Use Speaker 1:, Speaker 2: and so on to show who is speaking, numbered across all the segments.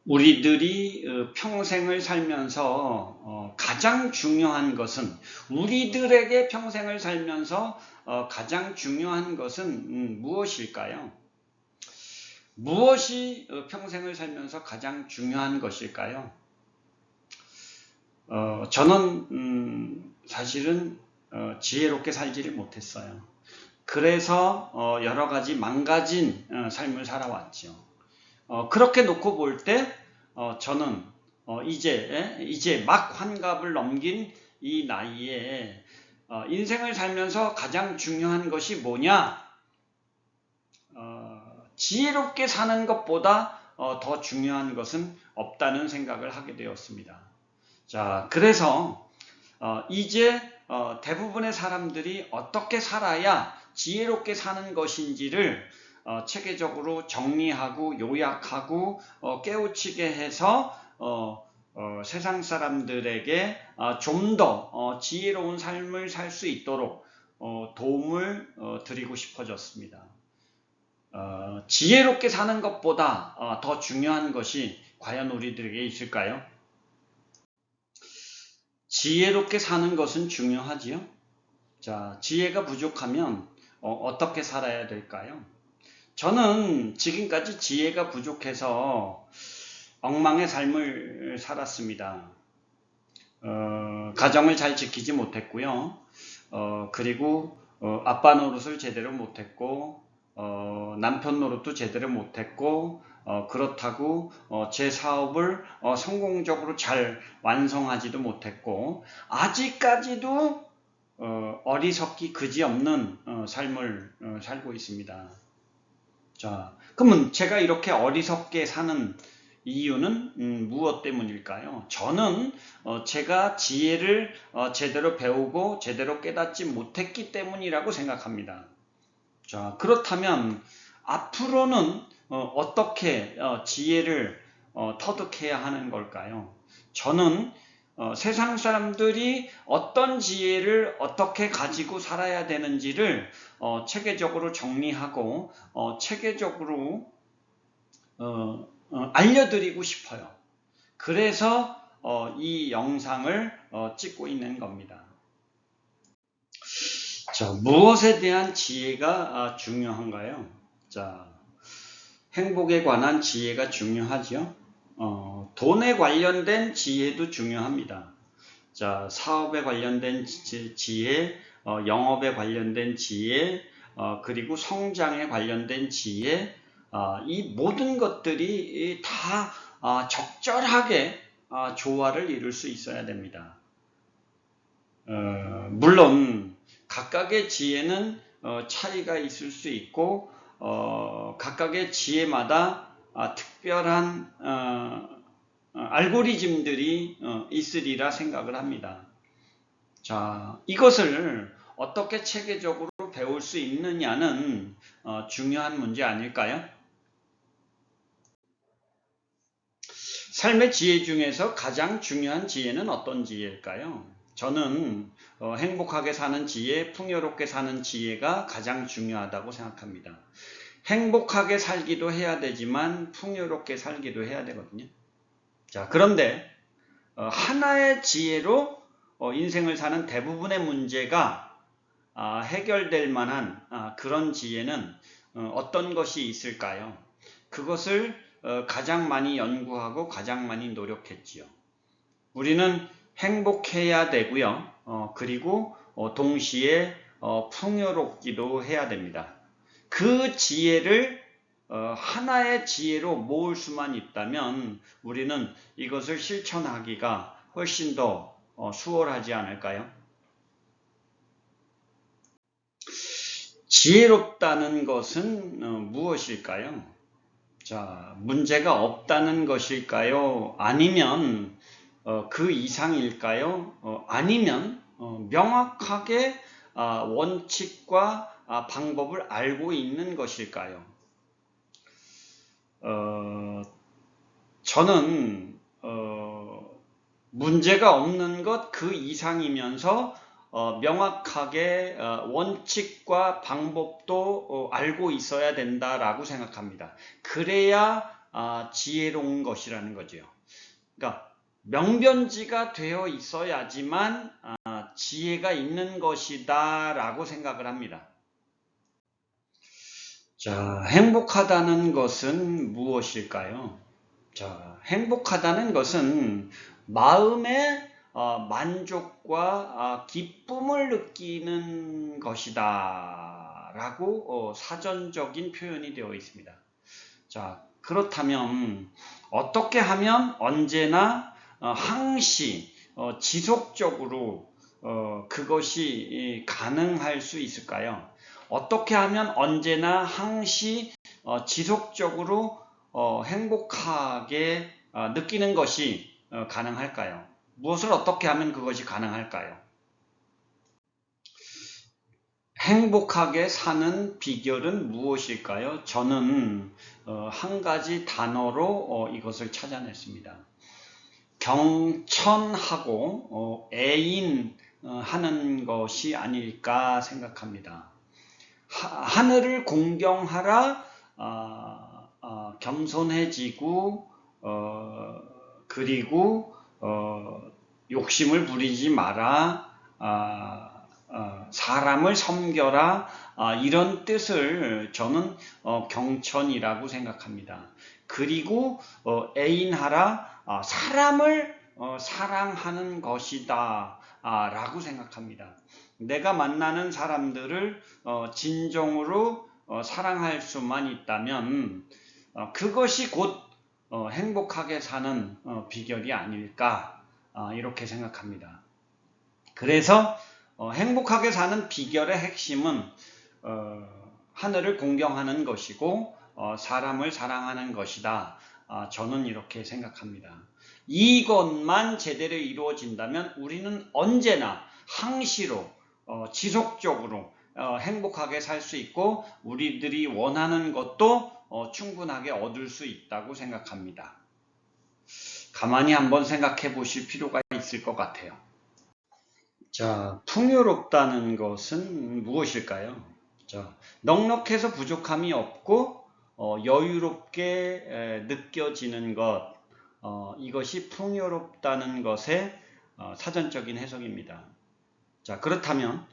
Speaker 1: 우리들이 평생을 살면서 가장 중요한 것은 우리들에게 평생을 살면서 가장 중요한 것은 무엇일까요? 무엇이 평생을 살면서 가장 중요한 것일까요? 저는 사실은 지혜롭게 살지를 못했어요. 그래서 여러 가지 망가진 삶을 살아왔죠. 그렇게 놓고 볼 때 저는 이제 막 환갑을 넘긴 이 나이에 인생을 살면서 가장 중요한 것이 뭐냐? 지혜롭게 사는 것보다 더 중요한 것은 없다는 생각을 하게 되었습니다. 자, 그래서 이제 대부분의 사람들이 어떻게 살아야 지혜롭게 사는 것인지를 체계적으로 정리하고 요약하고 깨우치게 해서 세상 사람들에게 좀 더 지혜로운 삶을 살 수 있도록 도움을 드리고 싶어졌습니다. 지혜롭게 사는 것보다 더 중요한 것이 과연 우리들에게 있을까요? 지혜롭게 사는 것은 중요하지요. 자, 지혜가 부족하면 어떻게 살아야 될까요? 저는 지금까지 지혜가 부족해서 엉망의 삶을 살았습니다. 가정을 잘 지키지 못했고요. 그리고 아빠 노릇을 제대로 못했고 남편 노릇도 제대로 못했고 그렇다고 제 사업을 성공적으로 잘 완성하지도 못했고 아직까지도 어리석기 그지없는 삶을 살고 있습니다. 자, 그러면 제가 이렇게 어리석게 사는 이유는 무엇 때문일까요? 저는 제가 지혜를 제대로 배우고 제대로 깨닫지 못했기 때문이라고 생각합니다. 자, 그렇다면 앞으로는 어떻게 지혜를 터득해야 하는 걸까요? 저는 세상 사람들이 어떤 지혜를 어떻게 가지고 살아야 되는지를 체계적으로 정리하고 체계적으로 알려드리고 싶어요. 그래서 이 영상을 찍고 있는 겁니다. 자, 무엇에 대한 지혜가 중요한가요? 자, 행복에 관한 지혜가 중요하죠. 돈에 관련된 지혜도 중요합니다. 자, 사업에 관련된 지혜, 영업에 관련된 지혜, 그리고 성장에 관련된 지혜, 이 모든 것들이 다 적절하게 조화를 이룰 수 있어야 됩니다. 물론 각각의 지혜는 차이가 있을 수 있고 각각의 지혜마다 특별한 알고리즘들이 있으리라 생각을 합니다. 자, 이것을 어떻게 체계적으로 배울 수 있느냐는 중요한 문제 아닐까요? 삶의 지혜 중에서 가장 중요한 지혜는 어떤 지혜일까요? 저는 행복하게 사는 지혜, 풍요롭게 사는 지혜가 가장 중요하다고 생각합니다. 행복하게 살기도 해야 되지만 풍요롭게 살기도 해야 되거든요. 자, 그런데 하나의 지혜로 인생을 사는 대부분의 문제가 해결될 만한 그런 지혜는 어떤 것이 있을까요? 그것을 가장 많이 연구하고 가장 많이 노력했지요. 우리는 행복해야 되고요. 그리고 동시에 풍요롭기도 해야 됩니다. 그 지혜를 하나의 지혜로 모을 수만 있다면 우리는 이것을 실천하기가 훨씬 더 수월하지 않을까요? 지혜롭다는 것은 무엇일까요? 자, 문제가 없다는 것일까요? 아니면 그 이상일까요? 아니면 명확하게 원칙과 방법을 알고 있는 것일까요? 저는 문제가 없는 것 그 이상이면서 명확하게 원칙과 방법도 알고 있어야 된다라고 생각합니다. 그래야 지혜로운 것이라는 거죠. 그러니까 명변지가 되어 있어야지만 지혜가 있는 것이다 라고 생각을 합니다. 자, 행복하다는 것은 무엇일까요? 자, 행복하다는 것은 마음의 만족과 기쁨을 느끼는 것이다 라고 사전적인 표현이 되어 있습니다. 자, 그렇다면 어떻게 하면 언제나 항시 지속적으로 그것이 가능할 수 있을까요? 어떻게 하면 언제나 항시 지속적으로 행복하게 느끼는 것이 가능할까요? 무엇을 어떻게 하면 그것이 가능할까요? 행복하게 사는 비결은 무엇일까요? 저는 한 가지 단어로 이것을 찾아냈습니다. 경천하고 애인하는 것이 아닐까 생각합니다. 하늘을 공경하라, 겸손해지고 그리고 욕심을 부리지 마라, 사람을 섬겨라, 이런 뜻을 저는 경천이라고 생각합니다. 그리고 애인하라, 사람을 사랑하는 것이다 라고 생각합니다. 내가 만나는 사람들을 진정으로 사랑할 수만 있다면 그것이 곧 행복하게 사는 비결이 아닐까 이렇게 생각합니다. 그래서 행복하게 사는 비결의 핵심은 하늘을 공경하는 것이고 사람을 사랑하는 것이다. 저는 이렇게 생각합니다. 이것만 제대로 이루어진다면 우리는 언제나 항시로 지속적으로 행복하게 살 수 있고 우리들이 원하는 것도 충분하게 얻을 수 있다고 생각합니다. 가만히 한번 생각해 보실 필요가 있을 것 같아요. 자, 풍요롭다는 것은 무엇일까요? 자, 넉넉해서 부족함이 없고 여유롭게 느껴지는 것, 이것이 풍요롭다는 것의 사전적인 해석입니다. 자, 그렇다면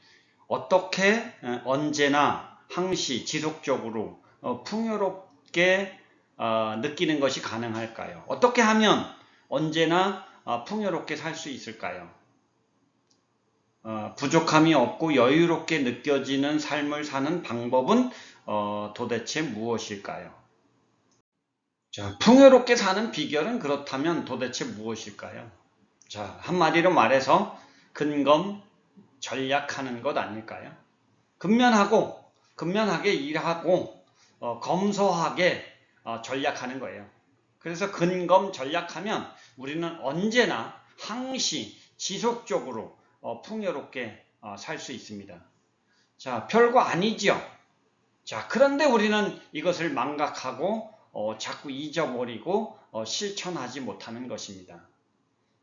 Speaker 1: 어떻게 언제나 항시 지속적으로 풍요롭게 느끼는 것이 가능할까요? 어떻게 하면 언제나 풍요롭게 살 수 있을까요? 부족함이 없고 여유롭게 느껴지는 삶을 사는 방법은 도대체 무엇일까요? 자, 풍요롭게 사는 비결은 그렇다면 도대체 무엇일까요? 자, 한마디로 말해서 근검 전략하는 것 아닐까요? 근면하게 일하고 검소하게 전략하는 거예요. 그래서 근검 전략하면 우리는 언제나 항시 지속적으로 풍요롭게 살 수 있습니다. 자, 별거 아니죠. 자, 그런데 우리는 이것을 망각하고 자꾸 잊어버리고 실천하지 못하는 것입니다.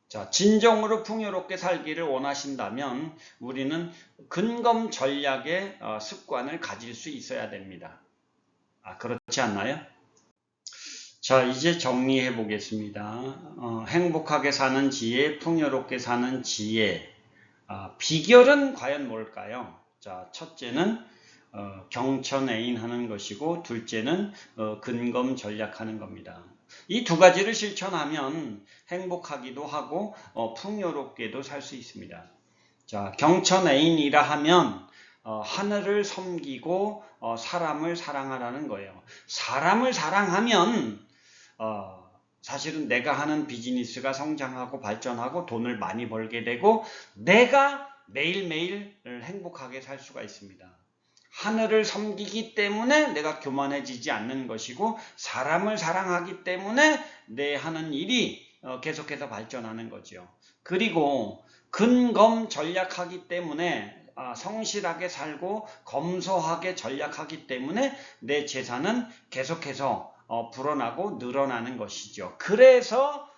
Speaker 1: 자, 진정으로 풍요롭게 살기를 원하신다면 우리는 근검 전략의 습관을 가질 수 있어야 됩니다. 그렇지 않나요? 자, 이제 정리해 보겠습니다. 행복하게 사는 지혜, 풍요롭게 사는 지혜. 비결은 과연 뭘까요? 자, 첫째는 경천애인하는 것이고 둘째는 근검 전략하는 겁니다. 이 두 가지를 실천하면 행복하기도 하고 풍요롭게도 살 수 있습니다. 자, 경천애인이라 하면 하늘을 섬기고 사람을 사랑하라는 거예요. 사람을 사랑하면 사실은 내가 하는 비즈니스가 성장하고 발전하고 돈을 많이 벌게 되고 내가 매일매일 행복하게 살 수가 있습니다. 하늘을 섬기기 때문에 내가 교만해지지 않는 것이고 사람을 사랑하기 때문에 내 하는 일이 계속해서 발전하는 거죠. 그리고 근검 전략하기 때문에 성실하게 살고 검소하게 전략하기 때문에 내 재산은 계속해서 불어나고 늘어나는 것이죠. 그래서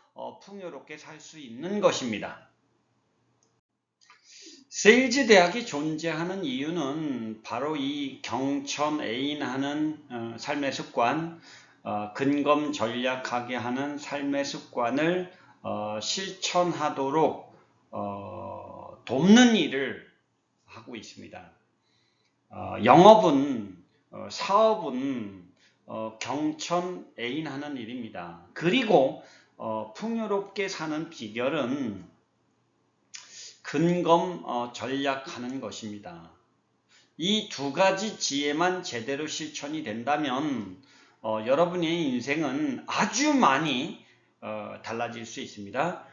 Speaker 1: 풍요롭게 살 수 있는 것입니다. 세일즈 대학이 존재하는 이유는 바로 이 경천애인하는 삶의 습관, 근검전략하게 하는 삶의 습관을 실천하도록 돕는 일을 하고 있습니다. 영업은 사업은 경천애인하는 일입니다. 그리고 풍요롭게 사는 비결은 근검 전략하는 것입니다. 이 두 가지 지혜만 제대로 실천이 된다면 여러분의 인생은 아주 많이 달라질 수 있습니다.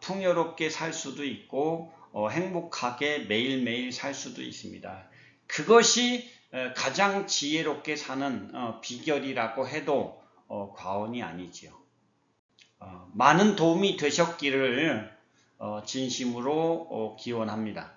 Speaker 1: 풍요롭게 살 수도 있고 행복하게 매일매일 살 수도 있습니다. 그것이 가장 지혜롭게 사는 비결이라고 해도 과언이 아니지요. 많은 도움이 되셨기를 진심으로 기원합니다.